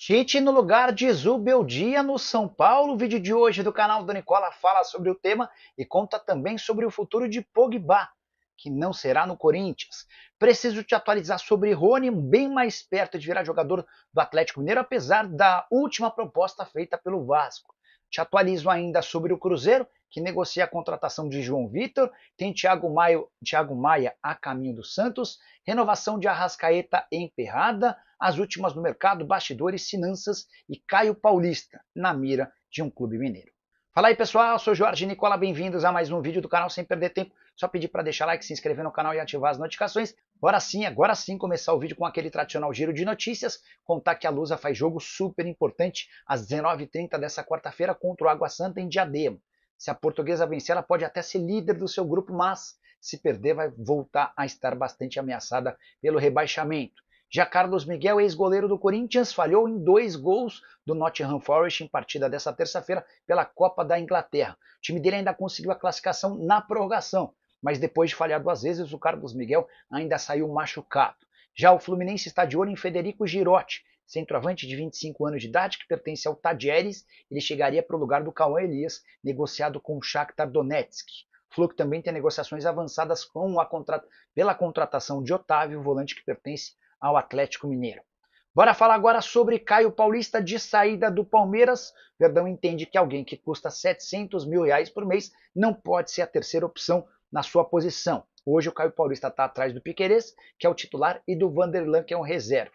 Tite no lugar de Zubeldia no São Paulo. O vídeo de hoje do canal do Nicola fala sobre o tema e conta também sobre o futuro de Pogba, que não será no Corinthians. Preciso te atualizar sobre Rony, bem mais perto de virar jogador do Atlético Mineiro, apesar da última proposta feita pelo Vasco. Te atualizo ainda sobre o Cruzeiro, que negocia a contratação de João Vitor, tem Thiago Maia a caminho do Santos, renovação de Arrascaeta emperrada, as últimas no mercado, bastidores, finanças e Caio Paulista na mira de um clube mineiro. Fala aí pessoal, eu sou Jorge Nicola, bem-vindos a mais um vídeo do canal. Sem perder tempo, só pedir para deixar like, se inscrever no canal e ativar as notificações. Agora sim, começar o vídeo com aquele tradicional giro de notícias, contar que a Lusa faz jogo super importante às 19h30 dessa quarta-feira contra o Água Santa em Diadema. Se a Portuguesa vencer, ela pode até ser líder do seu grupo, mas se perder vai voltar a estar bastante ameaçada pelo rebaixamento. Já Carlos Miguel, ex-goleiro do Corinthians, falhou em 2 gols do Nottingham Forest em partida dessa terça-feira pela Copa da Inglaterra. O time dele ainda conseguiu a classificação na prorrogação, mas depois de falhar 2 vezes, o Carlos Miguel ainda saiu machucado. Já o Fluminense está de olho em Federico Girotti, centroavante de 25 anos de idade que pertence ao Tadieres. Ele chegaria para o lugar do Cauã Elias, negociado com o Shakhtar Donetsk. O Flu também tem negociações avançadas pela contratação de Otávio, volante que pertence ao Atlético Mineiro. Bora falar agora sobre Caio Paulista de saída do Palmeiras. Verdão entende que alguém que custa R$700 mil por mês não pode ser a terceira opção na sua posição. Hoje o Caio Paulista está atrás do Piquerez, que é o titular, e do Vanderlan, que é um reserva.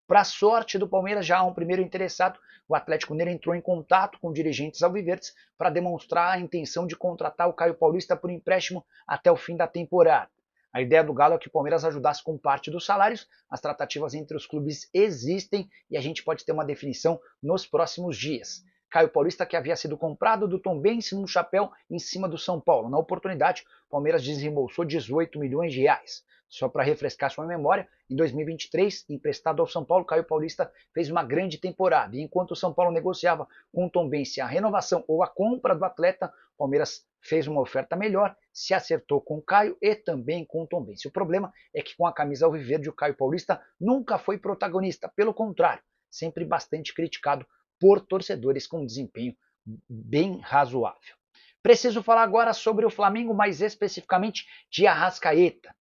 Para sorte do Palmeiras, já há um primeiro interessado. O Atlético Mineiro entrou em contato com dirigentes alviverdes para demonstrar a intenção de contratar o Caio Paulista por empréstimo até o fim da temporada. A ideia do Galo é que o Palmeiras ajudasse com parte dos salários. As tratativas entre os clubes existem e a gente pode ter uma definição nos próximos dias. Caio Paulista, que havia sido comprado do Tombense num chapéu em cima do São Paulo. Na oportunidade, o Palmeiras desembolsou R$18 milhões. Só para refrescar sua memória, em 2023, emprestado ao São Paulo, Caio Paulista fez uma grande temporada. E enquanto o São Paulo negociava com o Tombense a renovação ou a compra do atleta, o Palmeiras fez uma oferta melhor, se acertou com o Caio e também com o Tombense. O problema é que com a camisa alviverde o Caio Paulista nunca foi protagonista, pelo contrário, sempre bastante criticado por torcedores com desempenho bem razoável. Preciso falar agora sobre o Flamengo, mais especificamente de Arrascaeta.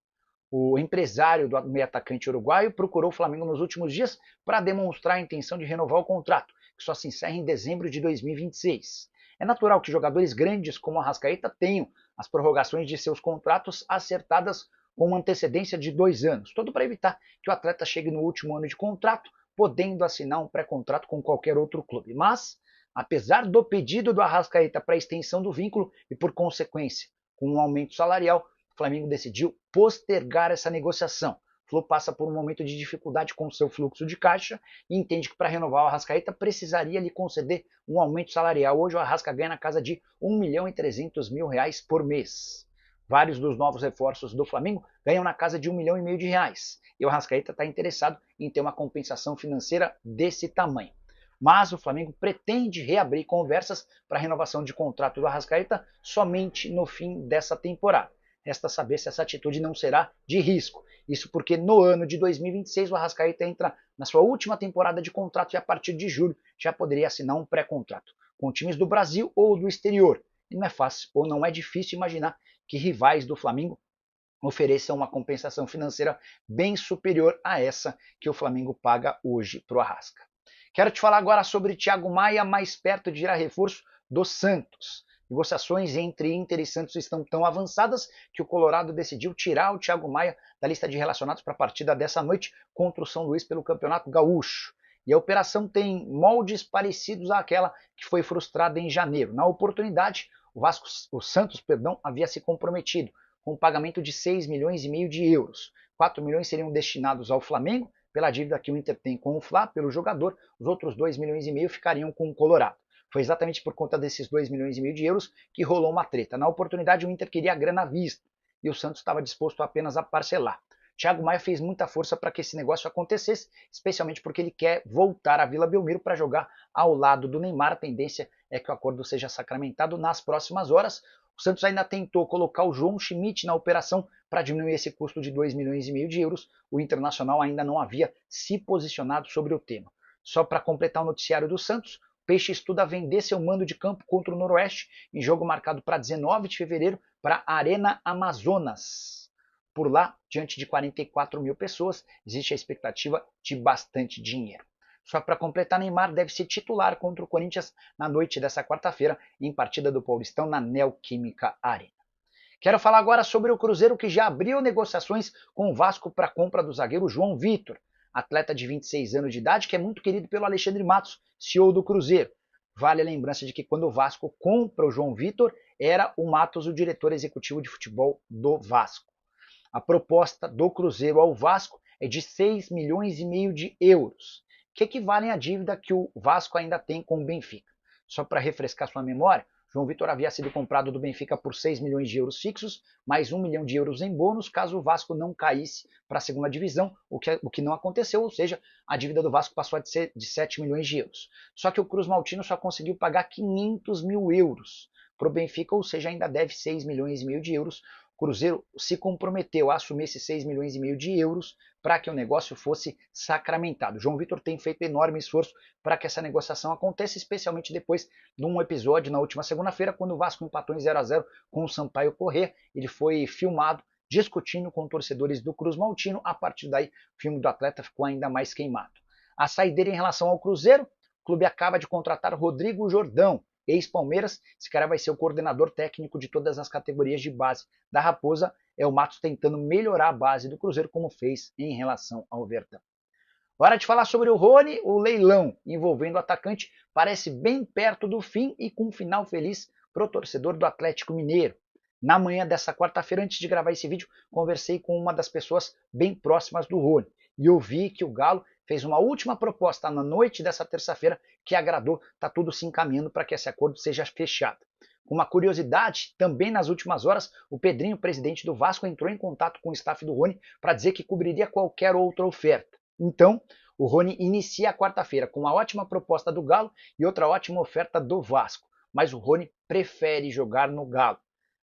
O empresário do meio atacante uruguaio procurou o Flamengo nos últimos dias para demonstrar a intenção de renovar o contrato, que só se encerra em dezembro de 2026. É natural que jogadores grandes como a Arrascaeta tenham as prorrogações de seus contratos acertadas com uma antecedência de 2 anos, tudo para evitar que o atleta chegue no último ano de contrato, podendo assinar um pré-contrato com qualquer outro clube. Mas, apesar do pedido do Arrascaeta para a extensão do vínculo e, por consequência, com um aumento salarial, o Flamengo decidiu postergar essa negociação. O Flu passa por um momento de dificuldade com o seu fluxo de caixa e entende que para renovar o Arrascaeta precisaria lhe conceder um aumento salarial. Hoje o Arrasca ganha na casa de R$1.300.000 por mês. Vários dos novos reforços do Flamengo ganham na casa de R$1,5 milhão. E o Arrascaeta está interessado em ter uma compensação financeira desse tamanho. Mas o Flamengo pretende reabrir conversas para a renovação de contrato do Arrascaeta somente no fim dessa temporada. Resta saber se essa atitude não será de risco. Isso porque no ano de 2026 o Arrascaeta entra na sua última temporada de contrato e a partir de julho já poderia assinar um pré-contrato com times do Brasil ou do exterior. E não é fácil ou não é difícil imaginar que rivais do Flamengo ofereçam uma compensação financeira bem superior a essa que o Flamengo paga hoje para o Arrasca. Quero te falar agora sobre Thiago Maia, mais perto de virar reforço do Santos. Negociações entre Inter e Santos estão tão avançadas que o Colorado decidiu tirar o Thiago Maia da lista de relacionados para a partida dessa noite contra o São Luís pelo Campeonato Gaúcho. E a operação tem moldes parecidos àquela que foi frustrada em janeiro. Na oportunidade, o Santos havia se comprometido com o pagamento de €6,5 milhões. 4 milhões seriam destinados ao Flamengo, pela dívida que o Inter tem com o Fla, pelo jogador. Os outros €2,5 milhões ficariam com o Colorado. Foi exatamente por conta desses €2,5 milhões que rolou uma treta. Na oportunidade, o Inter queria a grana à vista e o Santos estava disposto apenas a parcelar. Thiago Maia fez muita força para que esse negócio acontecesse, especialmente porque ele quer voltar à Vila Belmiro para jogar ao lado do Neymar. A tendência é que o acordo seja sacramentado nas próximas horas. O Santos ainda tentou colocar o João Schmidt na operação para diminuir esse custo de €2,5 milhões. O Internacional ainda não havia se posicionado sobre o tema. Só para completar o noticiário do Santos, o Peixe estuda vender seu mando de campo contra o Noroeste em jogo marcado para 19 de fevereiro para a Arena Amazonas. Por lá, diante de 44 mil pessoas, existe a expectativa de bastante dinheiro. Só para completar, Neymar deve ser titular contra o Corinthians na noite dessa quarta-feira, em partida do Paulistão na Neoquímica Arena. Quero falar agora sobre o Cruzeiro, que já abriu negociações com o Vasco para a compra do zagueiro João Vitor, atleta de 26 anos de idade, que é muito querido pelo Alexandre Matos, CEO do Cruzeiro. Vale a lembrança de que quando o Vasco compra o João Vitor, era o Matos o diretor executivo de futebol do Vasco. A proposta do Cruzeiro ao Vasco é de 6 milhões e meio de euros, que equivalem à dívida que o Vasco ainda tem com o Benfica. Só para refrescar sua memória, João Vitor havia sido comprado do Benfica por 6 milhões de euros fixos, mais 1 milhão de euros em bônus, caso o Vasco não caísse para a segunda divisão, o que não aconteceu, ou seja, a dívida do Vasco passou a ser de 7 milhões de euros. Só que o Cruz Maltino só conseguiu pagar 500 mil euros para o Benfica, ou seja, ainda deve 6 milhões e meio de euros. O Cruzeiro se comprometeu a assumir esses 6 milhões e meio de euros para que o negócio fosse sacramentado. João Vitor tem feito enorme esforço para que essa negociação aconteça, especialmente depois de um episódio na última segunda-feira, quando o Vasco empatou em 0-0 com o Sampaio Corrêa. Ele foi filmado discutindo com torcedores do Cruz Maltino. A partir daí, o filme do atleta ficou ainda mais queimado. A saideira em relação ao Cruzeiro, o clube acaba de contratar Rodrigo Jordão, ex-Palmeiras. Esse cara vai ser o coordenador técnico de todas as categorias de base da Raposa. É o Matos tentando melhorar a base do Cruzeiro, como fez em relação ao Verdão. Hora de falar sobre o Rony. O leilão envolvendo o atacante parece bem perto do fim e com um final feliz para o torcedor do Atlético Mineiro. Na manhã dessa quarta-feira, antes de gravar esse vídeo, conversei com uma das pessoas bem próximas do Rony e ouvi que o Galo fez uma última proposta na noite dessa terça-feira que agradou. Está tudo se encaminhando para que esse acordo seja fechado. Uma curiosidade, também nas últimas horas, o Pedrinho, presidente do Vasco, entrou em contato com o staff do Rony para dizer que cobriria qualquer outra oferta. Então, o Rony inicia a quarta-feira com uma ótima proposta do Galo e outra ótima oferta do Vasco. Mas o Rony prefere jogar no Galo.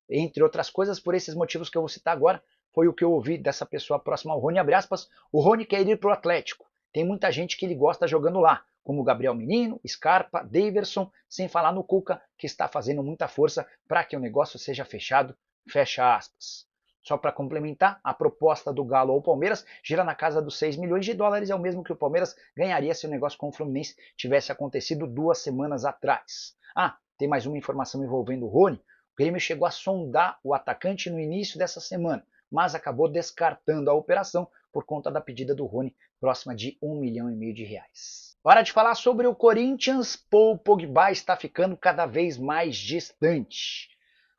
Entre outras coisas, por esses motivos que eu vou citar agora, foi o que eu ouvi dessa pessoa próxima ao Rony, abre aspas, o Rony quer ir para o Atlético. Tem muita gente que ele gosta jogando lá, como Gabriel Menino, Scarpa, Daverson, sem falar no Cuca, que está fazendo muita força para que o negócio seja fechado, fecha aspas. Só para complementar, a proposta do Galo ao Palmeiras gira na casa dos 6 milhões de dólares, é o mesmo que o Palmeiras ganharia se o negócio com o Fluminense tivesse acontecido 2 semanas atrás. Ah, tem mais uma informação envolvendo o Rony. O Grêmio chegou a sondar o atacante no início dessa semana, mas acabou descartando a operação por conta da pedida do Rony, próxima de 1,5 milhão de reais. Hora de falar sobre o Corinthians. Paul Pogba está ficando cada vez mais distante.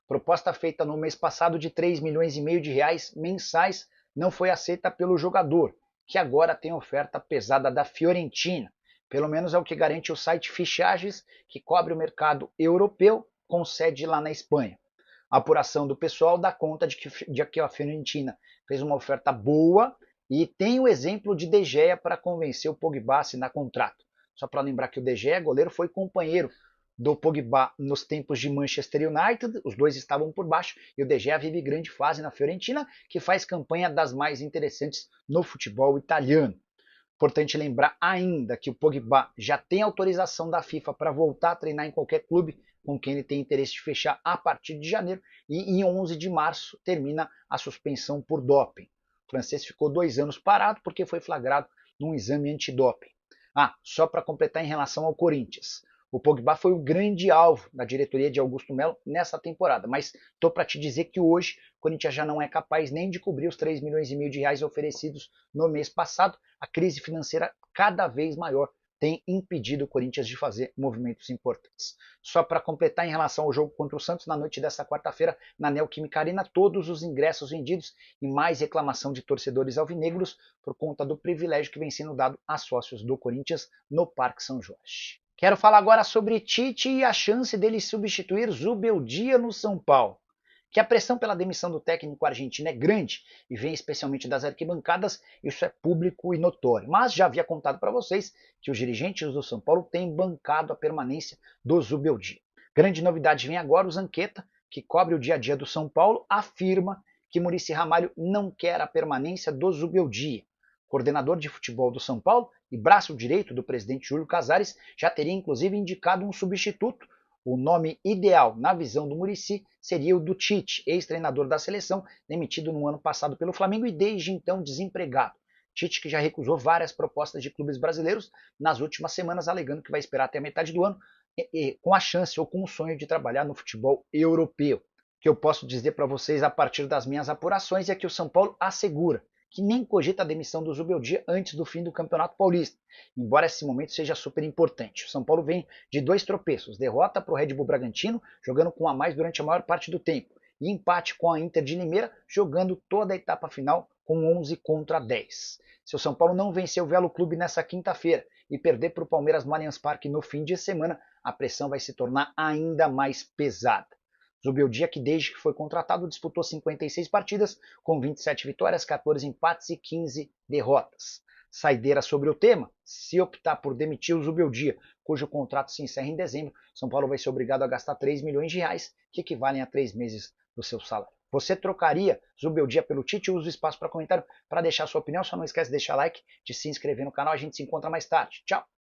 Proposta feita no mês passado de 3,5 milhões de reais mensais não foi aceita pelo jogador, que agora tem oferta pesada da Fiorentina. Pelo menos é o que garante o site Fichagens, que cobre o mercado europeu, com sede lá na Espanha. A apuração do pessoal dá conta de que a Fiorentina fez uma oferta boa e tem o exemplo de De Gea para convencer o Pogba a assinar contrato. Só para lembrar que o De Gea, goleiro, foi companheiro do Pogba nos tempos de Manchester United, os dois estavam por baixo e o De Gea vive grande fase na Fiorentina, que faz campanha das mais interessantes no futebol italiano. Importante lembrar ainda que o Pogba já tem autorização da FIFA para voltar a treinar em qualquer clube com quem ele tem interesse de fechar a partir de janeiro, e em 11 de março termina a suspensão por doping. O francês ficou 2 anos parado porque foi flagrado num exame antidoping. Ah, só para completar em relação ao Corinthians. O Pogba foi o grande alvo da diretoria de Augusto Melo nessa temporada, mas estou para te dizer que hoje o Corinthians já não é capaz nem de cobrir os 3,5 milhões de reais oferecidos no mês passado. A crise financeira cada vez maior tem impedido o Corinthians de fazer movimentos importantes. Só para completar em relação ao jogo contra o Santos, na noite dessa quarta-feira, na Neoquímica Arena, todos os ingressos vendidos e mais reclamação de torcedores alvinegros por conta do privilégio que vem sendo dado a sócios do Corinthians no Parque São Jorge. Quero falar agora sobre Tite e a chance dele substituir Zubeldia no São Paulo. Que a pressão pela demissão do técnico argentino é grande e vem especialmente das arquibancadas, isso é público e notório. Mas já havia contado para vocês que os dirigentes do São Paulo têm bancado a permanência do Zubeldia. Grande novidade vem agora: o Zanqueta, que cobre o dia a dia do São Paulo, afirma que Muricy Ramalho não quer a permanência do Zubeldia. coordenador de futebol do São Paulo e braço direito do presidente Júlio Casares, já teria inclusive indicado um substituto. O nome ideal, na visão do Muricy, seria o do Tite, ex-treinador da seleção, demitido no ano passado pelo Flamengo e desde então desempregado. Tite, que já recusou várias propostas de clubes brasileiros nas últimas semanas, alegando que vai esperar até a metade do ano, com a chance ou com o sonho de trabalhar no futebol europeu. O que eu posso dizer para vocês a partir das minhas apurações é que o São Paulo assegura que nem cogita a demissão do Zubeldia antes do fim do Campeonato Paulista, embora esse momento seja super importante. O São Paulo vem de 2 tropeços, derrota para o Red Bull Bragantino, jogando com a mais durante a maior parte do tempo, e empate com a Inter de Limeira, jogando toda a etapa final com 11 contra 10. Se o São Paulo não vencer o Velo Clube nessa quinta-feira e perder para o Palmeiras no Allianz Parque no fim de semana, a pressão vai se tornar ainda mais pesada. Zubeldia, que desde que foi contratado disputou 56 partidas, com 27 vitórias, 14 empates e 15 derrotas. Saideira sobre o tema: se optar por demitir o Zubeldia, cujo contrato se encerra em dezembro, São Paulo vai ser obrigado a gastar 3 milhões de reais, que equivalem a 3 meses do seu salário. Você trocaria Zubeldia pelo Tite? Usa o espaço para comentário para deixar sua opinião. Só não esquece de deixar like, de se inscrever no canal. A gente se encontra mais tarde. Tchau!